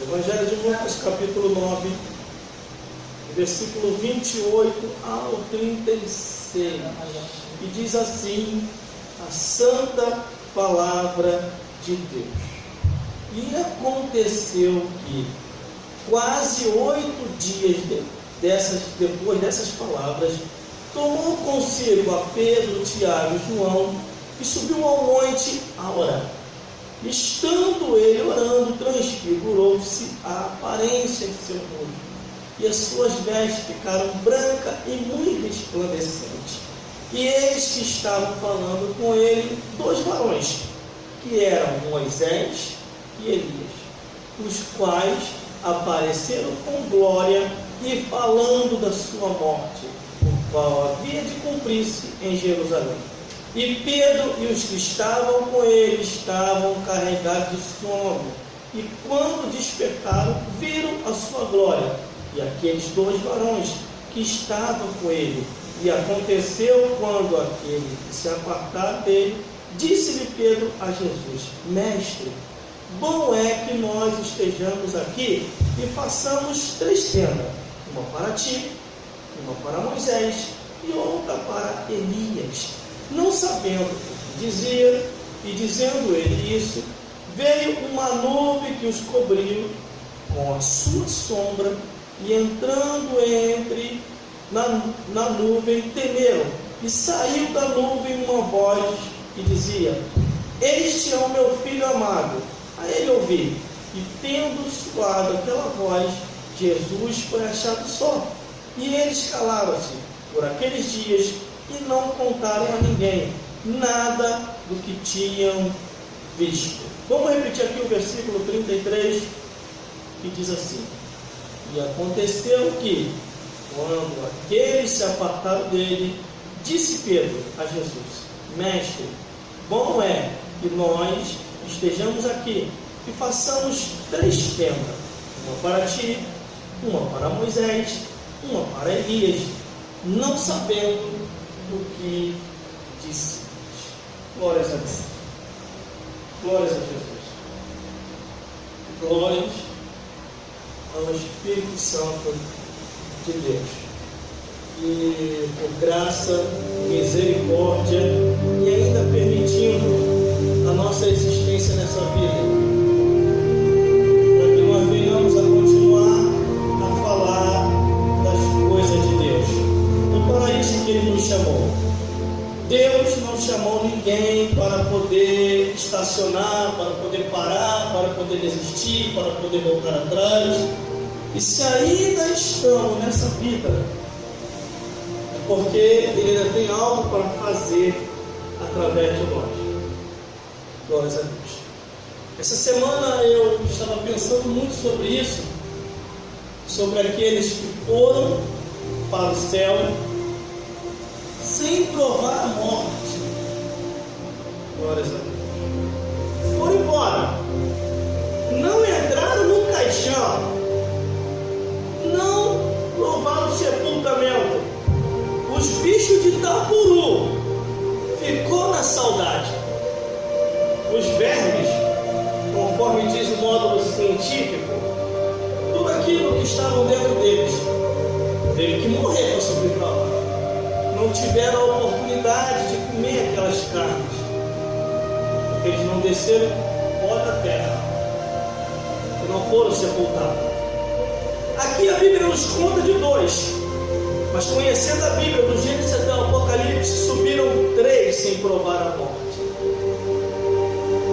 Evangelho de Lucas, capítulo 9, versículo 28 ao 36. E diz assim a santa palavra de Deus. E aconteceu que, quase 8 dias depois dessas palavras, tomou consigo a Pedro, Tiago e João e subiu ao monte a orar. Estando ele orando, transfigurou-se a aparência de seu rosto, e as suas vestes ficaram brancas e muito resplandecentes. E eis que estavam falando com ele 2 varões, que eram Moisés e Elias, os quais apareceram com glória e falando da sua morte, o qual havia de cumprir-se em Jerusalém. E Pedro e os que estavam com ele estavam carregados de sono, e quando despertaram, viram a sua glória e aqueles 2 varões que estavam com ele. E aconteceu, quando aquele que se apartaram dele, disse-lhe Pedro a Jesus: Mestre, bom é que nós estejamos aqui e façamos 3 tendas, uma para ti, uma para Moisés e outra para Elias. Não sabendo o que dizia, e dizendo ele isso, veio uma nuvem que os cobriu com a sua sombra, e entrando na nuvem, temeram. E saiu da nuvem uma voz que dizia: Este é o meu filho amado, a ele ouvi. E tendo soado aquela voz, Jesus foi achado só. E eles calaram-se por aqueles dias e não contaram a ninguém nada do que tinham visto. Vamos repetir aqui o versículo 33, que diz assim: E aconteceu que, quando aqueles se apartaram dele, disse Pedro a Jesus: Mestre, bom é que nós estejamos aqui e façamos 3 tendas, uma para ti, uma para Moisés, uma para Elias, não sabendo o que disse. Glórias a Deus. Glórias a Jesus. Glórias ao Espírito Santo de Deus. E por graça, misericórdia e ainda permitindo a nossa existência nessa vida, para que nós venhamos a continuar a falar das coisas de Deus. É para isso que Ele nos chamou. Deus não chamou ninguém para poder estacionar, para poder parar, para poder desistir, para poder voltar atrás. E se ainda estamos nessa vida, é porque Ele ainda tem algo para fazer através de nós. Glórias a Deus. Essa semana eu estava pensando muito sobre isso, sobre aqueles que foram para o céu sem provar a morte. Glórias a Deus. Foram embora, não entraram no caixão, não provaram o sepultamento. Os bichos de Itapuru ficou na saudade. Os vermes, conforme diz o módulo científico, tudo aquilo que estava dentro deles teve que morrer para subir para lá. Não tiveram a oportunidade de comer aquelas carnes, porque eles não desceram pó da terra e não foram sepultados. Aqui a Bíblia nos conta de 2, mas conhecendo a Bíblia, do Gênesis até o Apocalipse, subiram 3 sem provar a morte.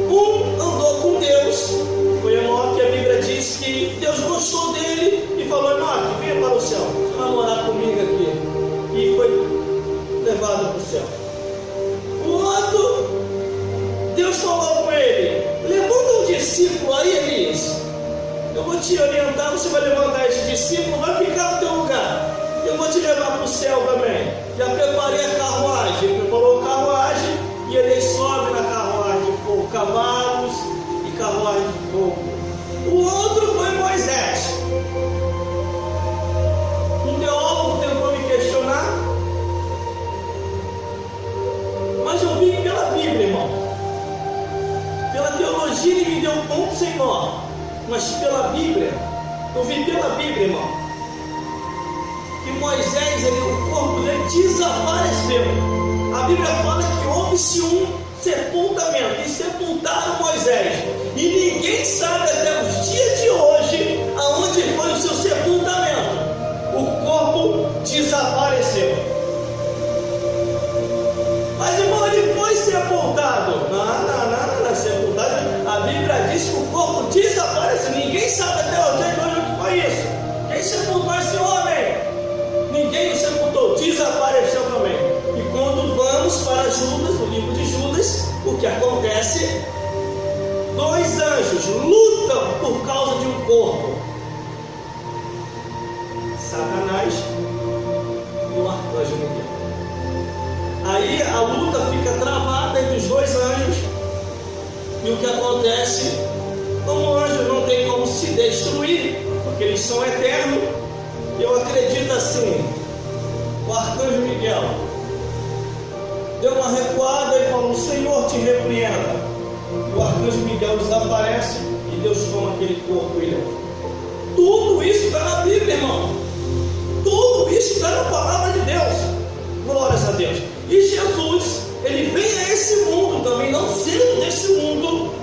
Um andou com Deus, foi Enoque. A Bíblia diz que Deus gostou dele e falou: Enoque, venha para o céu, você vai morar comigo aqui. E foi levado para o céu. O outro, Deus falou com ele: levanta um discípulo aí, Elias. Eu vou te orientar, você vai levantar esse discípulo, vai ficar no teu lugar. Eu vou te levar para o céu também. Já preparei a carruagem. Ele preparou a carruagem e ele sobe na carruagem de fogo, cavalos e carruagem de fogo. O outro foi Moisés. Um teólogo tentou me questionar, mas eu vi pela Bíblia, irmão. Pela teologia ele me deu um ponto sem nó, mas pela Bíblia Bíblia, eu vi pela Bíblia, irmão, que Moisés, o corpo dele desapareceu. A Bíblia fala que houve-se um sepultamento e sepultaram Moisés. E ninguém sabe até os dias de hoje aonde foi o seu sepultamento. O corpo desapareceu. Mas, irmão, ele foi sepultado. Não, sepultado. A Bíblia diz que o corpo desapareceu. Ninguém sabe até os dias de hoje o que foi isso. Quem sepultou esse homem? Ninguém o sepultou, desapareceu também. E quando vamos para Judas, no livro de Judas, o que acontece? Dois anjos lutam por causa de um corpo. Satanás e o arcanjo Miguel. Aí a luta fica travada entre os dois anjos. E o que acontece? Como o anjo não tem como se destruir, porque eles são eternos, eu acredito assim, o arcanjo Miguel deu uma recuada e falou: o Senhor te repreenda. O arcanjo Miguel desaparece e Deus toma aquele corpo e leva. Tudo isso está na Bíblia, irmão. Tudo isso está na palavra de Deus. Glórias a Deus. E Jesus, ele vem a esse mundo também, não sendo desse mundo.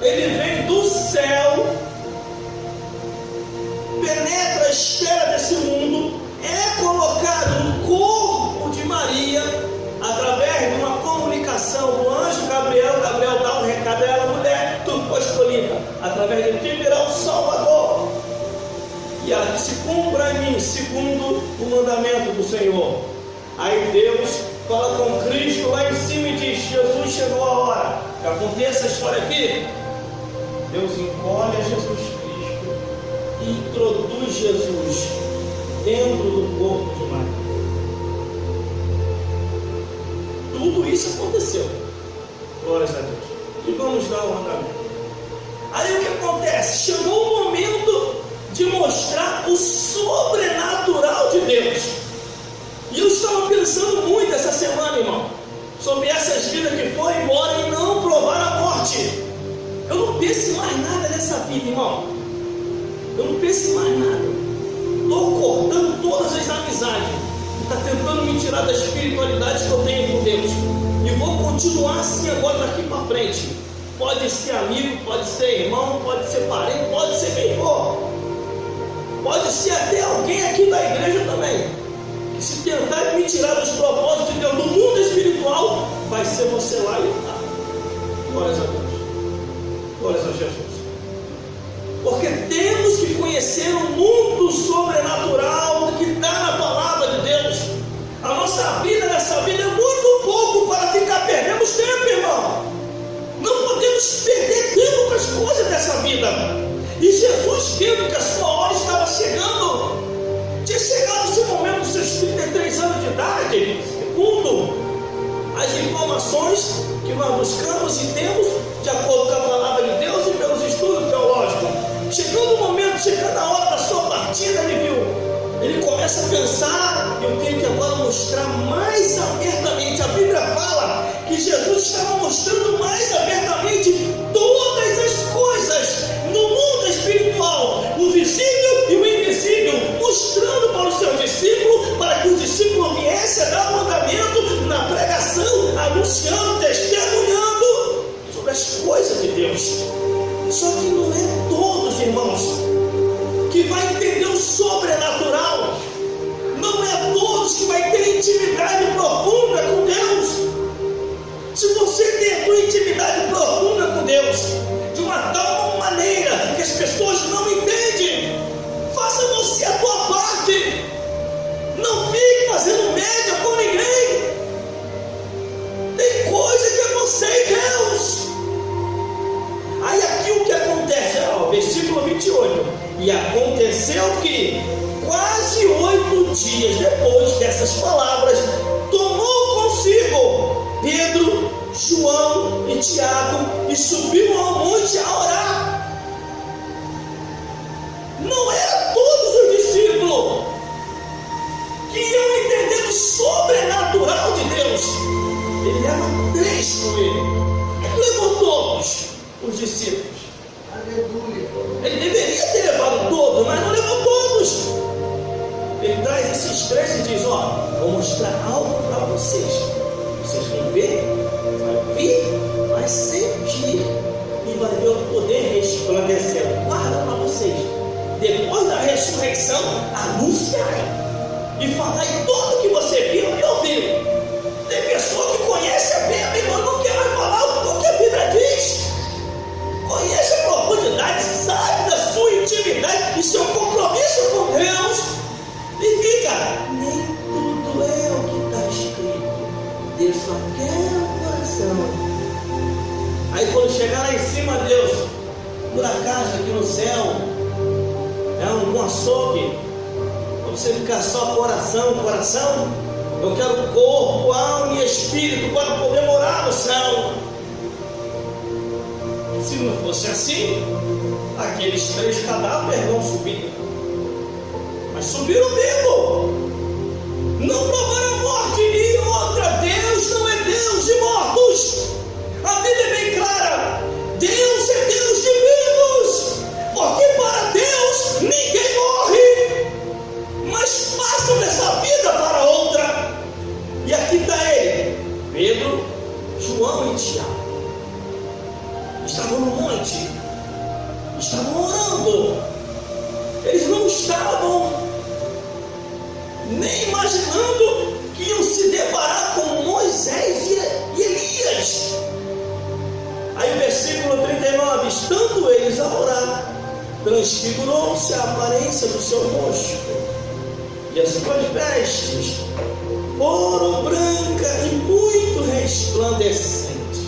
Ele vem do céu, penetra a esfera desse mundo, é colocado no corpo de Maria, através de uma comunicação do anjo Gabriel. Gabriel dá um recado a ela: mulher, tu foi escolhida, através de ti virá o Salvador. E ela disse: cumpra em mim, segundo o mandamento do Senhor. Aí Deus fala com Cristo lá em cima e diz: Jesus, chegou a hora. Que aconteça a história aqui. Deus encolhe a Jesus Cristo e introduz Jesus dentro do corpo de Maria. Tudo isso aconteceu. Glórias a Deus. E vamos dar o andamento. Aí o que acontece? Chegou o momento de mostrar o sobrenatural de Deus. E eu estava pensando muito essa semana, irmão, sobre essas vidas que foram embora e não provaram a morte. Eu não penso em mais nada nessa vida, irmão. Eu não penso em mais nada. Estou cortando todas as amizades. Está tentando me tirar da espiritualidade que eu tenho com Deus. E vou continuar assim agora daqui para frente. Pode ser amigo, pode ser irmão, pode ser parente, pode ser quem for. Pode ser até alguém aqui da igreja também. Que se tentar me tirar dos propósitos de Deus do mundo espiritual, vai ser você lá e lá. Glórias a Deus. Glórias a Jesus. Porque temos que conhecer o mundo sobrenatural que está na palavra de Deus. A nossa vida nessa vida é muito pouco para ficar perdendo tempo, irmão. Não podemos perder tempo com as coisas dessa vida. E Jesus, vendo que a sua hora estava chegando, tinha chegado esse momento dos seus 33 anos de idade, segundo as informações que nós buscamos e temos, de acordo com a palavra de Deus e pelos estudos teológicos. Chegando o momento, chegando a hora da sua partida, ele começa a pensar: eu tenho que agora mostrar mais abertamente. A Bíblia fala que Jesus estava mostrando mais abertamente todas as coisas no mundo espiritual, o visível e o invisível, mostrando para o seu discípulo, para que o discípulo viesse a dar mandamento na pregação, anunciando, testemunhando sobre as coisas de Deus. Só que não é todos, irmãos, que vai entender o sobrenatural. Não é todos que vai ter intimidade profunda com Deus. Se você tem a tua intimidade profunda com Deus de uma tal maneira que as pessoas não entendem, faça você a tua parte. Não fique fazendo média com ninguém. Tem coisa que é você e Deus. Aí aqui o que acontece? Versículo 28. E aconteceu que quase 8 dias depois dessas palavras, tomou consigo Pedro, João e Tiago e subiu ao monte a orar. Não eram todos os discípulos que iam entender o sobrenatural de Deus. Ele leva 3 com ele. Levou todos os discípulos. Aleluia. Ele deveria ter vou mostrar algo para vocês. Vocês vão ver, vai sentir e vai ver o poder resplandecendo. Guarda para vocês. Depois da ressurreição, anunciar e falar em tudo que você viu e ouviu. Tem pessoa que conhece a Bíblia e não quer mais falar o que a Bíblia diz. Conhece a profundidade, sabe da sua intimidade e seu compromisso com Deus. E fica, nem tudo é o que está escrito. Deus só quer o coração. Aí quando chegar lá em cima, Deus, por acaso aqui no céu, é um açougue, para você ficar só coração, eu quero corpo, alma e espírito para poder morar no céu. Se não fosse assim, aqueles 3 cadáveres não subiram, mas subiram vivo, não provaram a morte. E outra, Deus não é Deus de mortos. A Bíblia é bem clara, Deus é Deus de vivos, porque para Deus ninguém morre, mas passam dessa vida para outra. E aqui está ele, Pedro, João e Tiago. Estavam no monte, estavam orando. Eles não estavam nem imaginando que iam se deparar com Moisés e Elias. Aí versículo 39, estando eles a orar, transfigurou-se a aparência do seu rosto, e as suas vestes foram brancas e muito resplandecentes.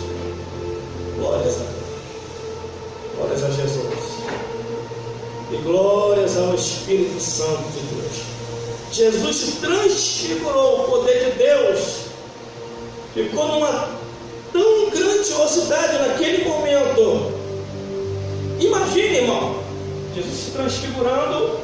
Glórias a Deus. Glórias a Jesus. E glórias ao Espírito Santo de Deus. Jesus se transfigurou, o poder de Deus ficou numa tão grandiosidade naquele momento. Imagine, irmão, Jesus se transfigurando,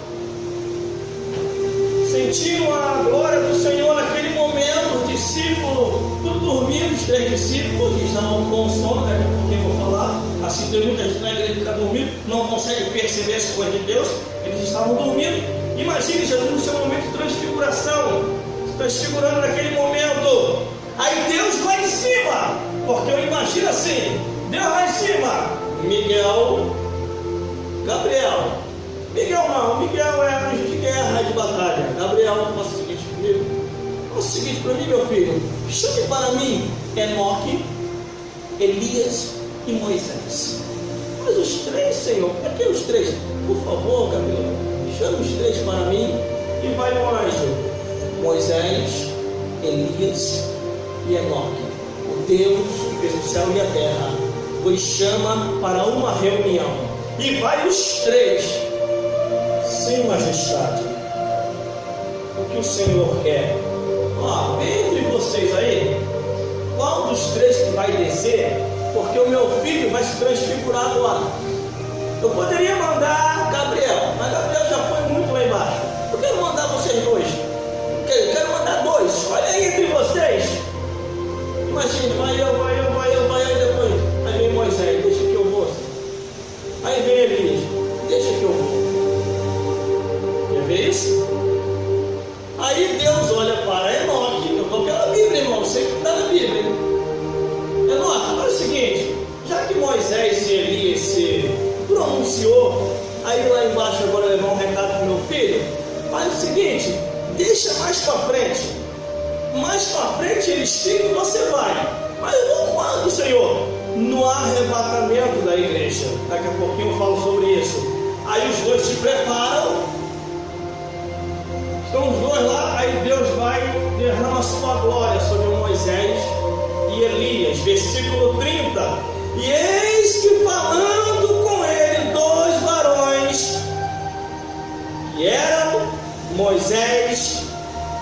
sentindo a glória do Senhor naquele momento. Os discípulos, tudo dormindo, os 3 discípulos que estavam com sono, daqui a pouquinho eu vou falar. Assim, tem muita gente na igreja que está dormindo, não consegue perceber as coisas de Deus, eles estavam dormindo. Imagine Jesus no seu momento de transfiguração, se transfigurando naquele momento. Aí Deus lá em cima, porque eu imagino assim, Deus lá em cima, Miguel, Gabriel. Miguel não, Miguel é anjo de guerra e de batalha. Gabriel, faça o seguinte comigo. Faça o seguinte para mim, meu filho. Chame para mim Enoque, Elias e Moisés. Mas os 3, Senhor, por que os 3? Por favor, Gabriel, chame os 3 para mim. E vai o anjo, Moisés, Elias e Enoque. O Deus que fez o céu e a terra os chama para uma reunião. E vai os 3. Sim, majestade, o que o Senhor quer? Vem entre vocês aí, qual dos 3 que vai descer? Porque o meu filho vai se transfigurar agora. Eu poderia mandar Gabriel, mas Gabriel já foi muito lá embaixo. Eu quero mandar vocês 2. Eu quero mandar 2. Olha aí entre vocês. Imagina, vai eu, depois. Aí vem Moisés, deixa que eu vou. Aí vem Elias, deixa que eu vou. Quer ver isso? Aí Deus olha para Enoque. Eu estou pela Bíblia, irmão. Você que está na Bíblia. Enoque, olha o seguinte. Já que Moisés e Elias se pronunciou, aí lá embaixo agora levar um recado para o meu filho. Faz o seguinte. Deixa mais para frente. Mais para frente eles ficam e você vai. Mas eu vou quando, Senhor? No arrebatamento da igreja. Daqui a pouquinho eu falo sobre isso. Aí os 2 se preparam. Estão os 2 lá, aí Deus vai derramar a sua glória sobre Moisés e Elias. Versículo 30. E eis que falando com ele 2 varões, que eram Moisés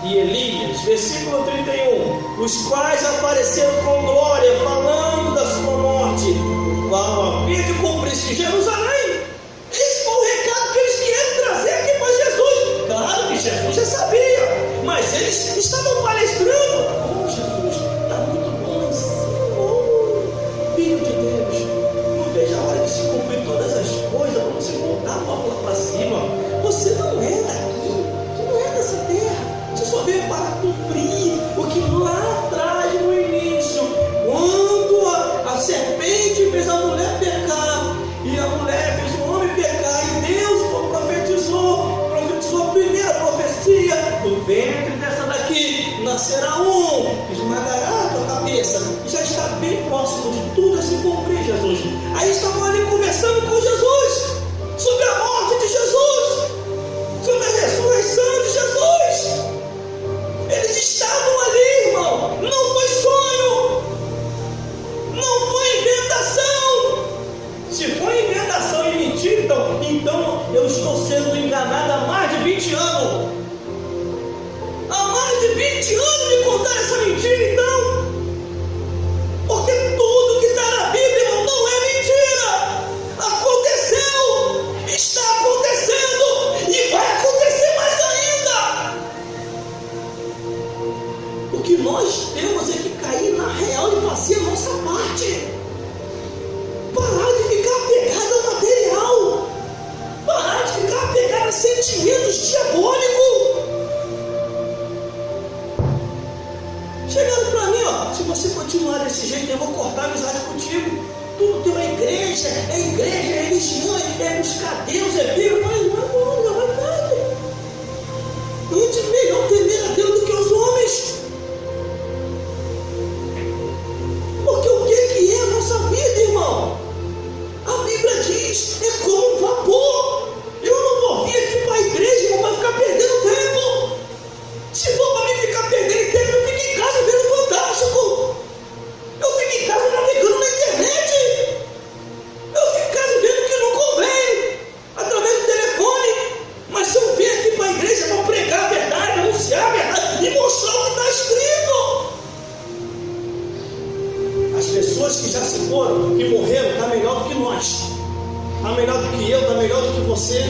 e Elias. Versículo 31. Os quais apareceram com glória, falando da sua morte, o qual havia de cumprir-se em Jerusalém. Esse foi o recado que eles queriam trazer aqui para Jesus. Claro que Jesus já sabia, mas eles estavam palestrando. Jesus, está muito bom ensino, Filho de Deus. Não veja a hora de se cumprir todas as coisas para você voltar a bola para cima. Você não é daqui, você não é dessa terra, você só veio para cumprir estou sendo enganado há mais de 20 anos. Há mais de 20 anos me contaram essa mentira, então. Porque tudo que está na Bíblia, irmão, não é mentira. Aconteceu, está acontecendo e vai acontecer mais ainda. O que nós temos é que cair na real e fazer a nossa parte. Parar de ficar apegado ao material. Parar de ficar apegado a sentimentos diabólicos. Chegaram para mim, ó, se você continuar desse jeito, eu vou cortar a amizade contigo. Tudo teu é igreja, é religião, é buscar Deus, é Bíblia. Eu falei, não é verdade. Antes melhor temer a Deus do que os homens. Porque o que é a nossa vida, irmão? A Bíblia diz, é como um vapor. Eu não vou vir aqui para a igreja, irmão, para ficar perdendo tempo. Se for para mim ficar perdendo tempo, eu fico em casa vendo Fantástico. Eu fico em casa navegando na internet. Eu fico em casa vendo o que não convém, através do telefone. Mas se eu vir aqui para a igreja para pregar a verdade, anunciar a verdade e mostrar o que está escrito. As pessoas que já se foram, que morreram, está melhor do que nós. Está melhor do que eu, está melhor do que você.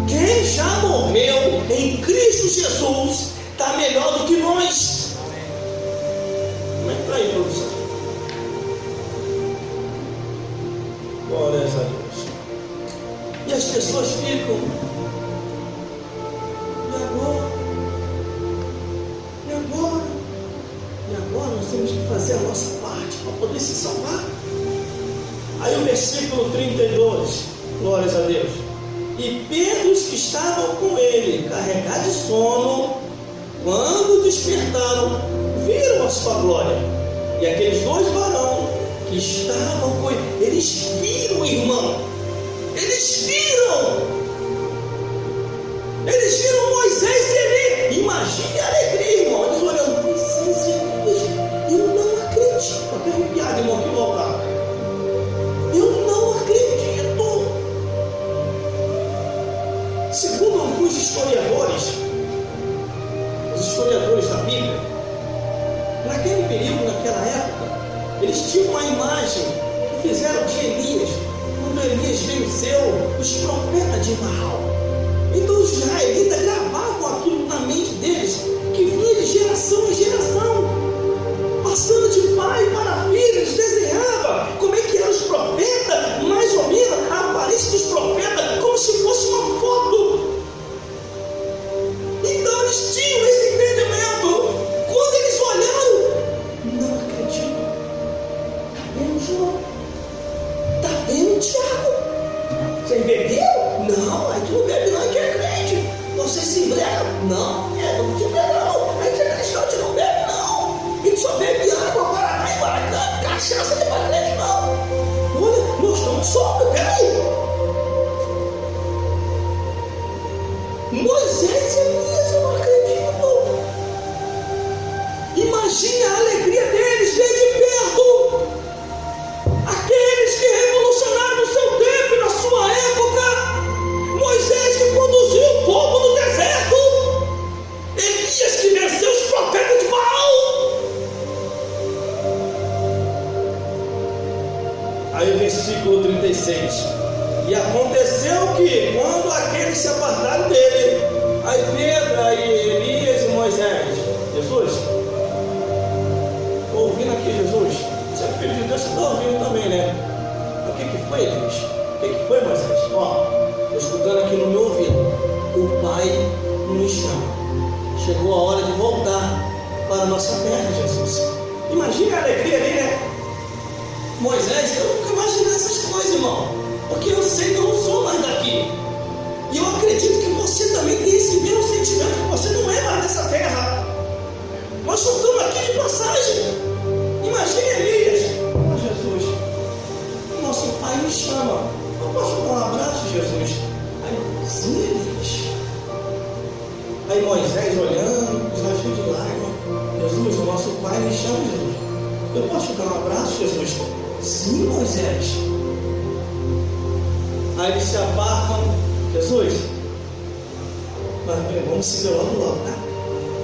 Quem já morreu em Cristo Jesus está melhor do que nós. Como é que está aí, produção? Glórias a Deus. E as pessoas ficam, e agora? E agora? E agora nós temos que fazer a nossa parte para poder se salvar. Aí o versículo 32, glórias a Deus. E Pedro, os que estavam com ele, carregados de sono, quando despertaram, viram a sua glória. E aqueles dois varões que estavam com ele, eles viram, irmão. Eles viram Moisés e Elias. Imagine a alegria, irmão. Eles olhando, Moisés e Elias. Eu não acredito. Até arrepiado, irmão, que voltar. Eu não acredito. Segundo alguns historiadores, os historiadores da Bíblia, naquele período, naquela época, eles tinham uma imagem que fizeram de Elias, quando Elias venceu os profetas de Baal. Então os israelitas gravavam aquilo na mente deles, que vinha de geração em geração, passando de pai para filho. Eles desenhavam como é que eram os profetas, mais ou menos a aparência dos profetas, como se fosse uma foto. Então eles tinham esse entendimento. Quando eles olharam, não acredito. Está vendo, João? Está vendo, Tiago? Você bebeu? Não, a gente não bebe não, a gente é crente. Você se embriaga? Não, não te embriaga não. A gente é cristão, a gente não bebe não. A gente só bebe água, guaraná e guaraná, cachaça de crente não. Olha, nós estamos sóbrios, peraí. Moisés e Elias, eu não acredito. Imagine a alegria deles, ver de perto aqueles que revolucionaram no seu tempo e na sua época. Moisés que conduziu o povo no deserto. Elias que venceu os profetas de Baal. Aí o versículo 36. E aconteceu que, quando aqueles se apartaram dele, aí Pedro, aí Elias e Moisés, Jesus, estou ouvindo aqui, Jesus, você é filho de Deus, você está ouvindo também, né? O que foi, Elias? O que foi, Moisés? Ó, estou escutando aqui no meu ouvido, o Pai nos chama, chegou a hora de voltar para a nossa terra, Jesus. Imagine a alegria ali, né? Moisés, eu nunca imaginei essas coisas, irmão. Porque eu sei que eu não sou mais daqui. E eu acredito que você também tem esse mesmo sentimento, que você não é mais dessa terra. Nós só estamos aqui de passagem. Imagine Elias. Oh, Jesus, nosso Pai me chama. Eu posso dar um abraço, Jesus? Aí, sim, Elias. Aí Moisés olhando, os raios de lágrimas. Jesus, nosso Pai me chama, Jesus. Eu posso dar um abraço, Jesus? Sim, Moisés. Aí eles se apartam, vamos se ver logo, tá?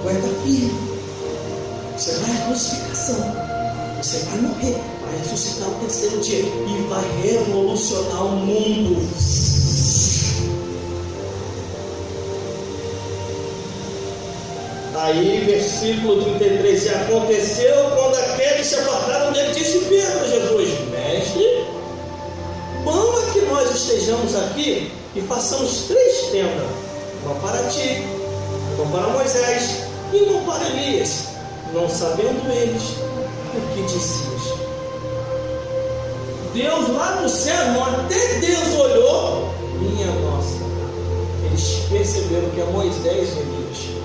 Aguenta firme. Você vai à crucificação. Você vai morrer, vai ressuscitar no terceiro dia e vai revolucionar o mundo. Aí, versículo 33, e aconteceu quando aqueles se apartaram dele, disse Pedro a Jesus: Mestre, bom é que nós estejamos aqui e façamos 3 tendas, uma para ti, uma para Moisés e uma para Elias, não sabendo eles o que dizias. Deus lá do céu, irmão, até Deus olhou, minha nossa, eles perceberam que é Moisés e Elias.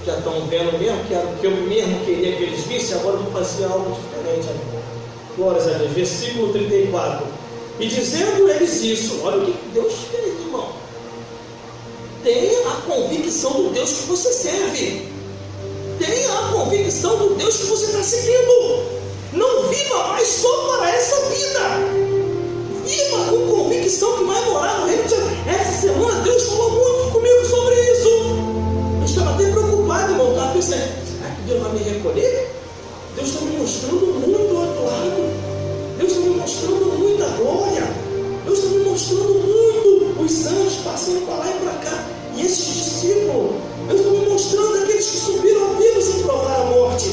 Já estão vendo mesmo que era o que eu mesmo queria que eles vissem, agora eu vou fazer algo diferente. Glórias a Deus. Versículo 34. E dizendo eles isso, olha o que Deus fez, irmão. Tenha a convicção do Deus que você serve. Tenha a convicção do Deus que você está seguindo. Não viva mais só para essa vida. Viva com convicção que vai morar no reino de Deus. Essa semana Deus falou muito comigo sobre isso. Eu estava até preocupado, irmão. Estava pensando, será que Deus vai me recolher? Deus está me mostrando muito o outro lado. Deus está me mostrando muita glória. Deus está me mostrando muito os anjos passando para lá e para cá. E esses discípulos, Deus está me mostrando aqueles que subiram ao vivo sem provar a morte.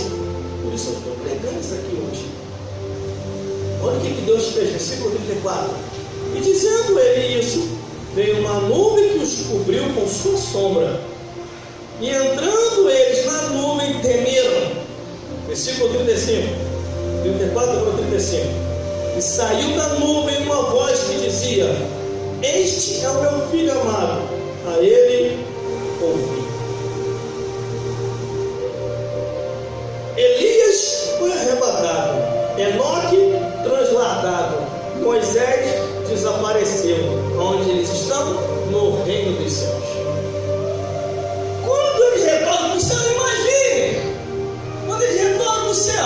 Por isso eu estou pregando isso aqui hoje. Olha o que Deus fez, versículo 34. E dizendo ele isso, veio uma nuvem que os cobriu com sua sombra. E entrando eles na nuvem, temeram. Versículo 35. 34 para 35. E saiu da nuvem uma voz que dizia: Este é o meu filho amado, a ele ouvi. Elias foi arrebatado, Enoque transladado, Moisés desapareceu. Onde eles estão? No reino dos céus. Quando eles retornam para o céu, imagine! Quando eles retornam para o céu,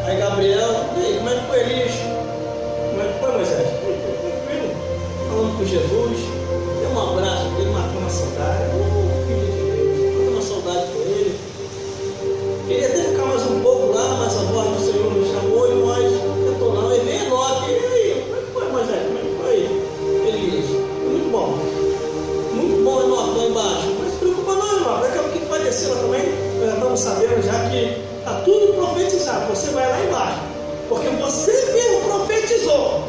aí Gabriel, e aí, como é que foi Elias? Como é que foi Moisés? Tranquilo? Falando com Jesus, deu um abraço dele, matou uma saudade. Filho de Deus, matou uma saudade com ele. Queria até ficar mais um pouco lá, mas a voz do Senhor me chamou e nós retornamos. E vem Enoque, e aí, como é que foi Moisés? Como é que foi Elias? Muito bom. Muito bom Enoque lá embaixo. Não se preocupa não, irmão. Daqui a pouco vai descer lá também. Nós já estamos sabendo já que está tudo profetizado. Você vai lá embaixo. Porque você mesmo profetizou.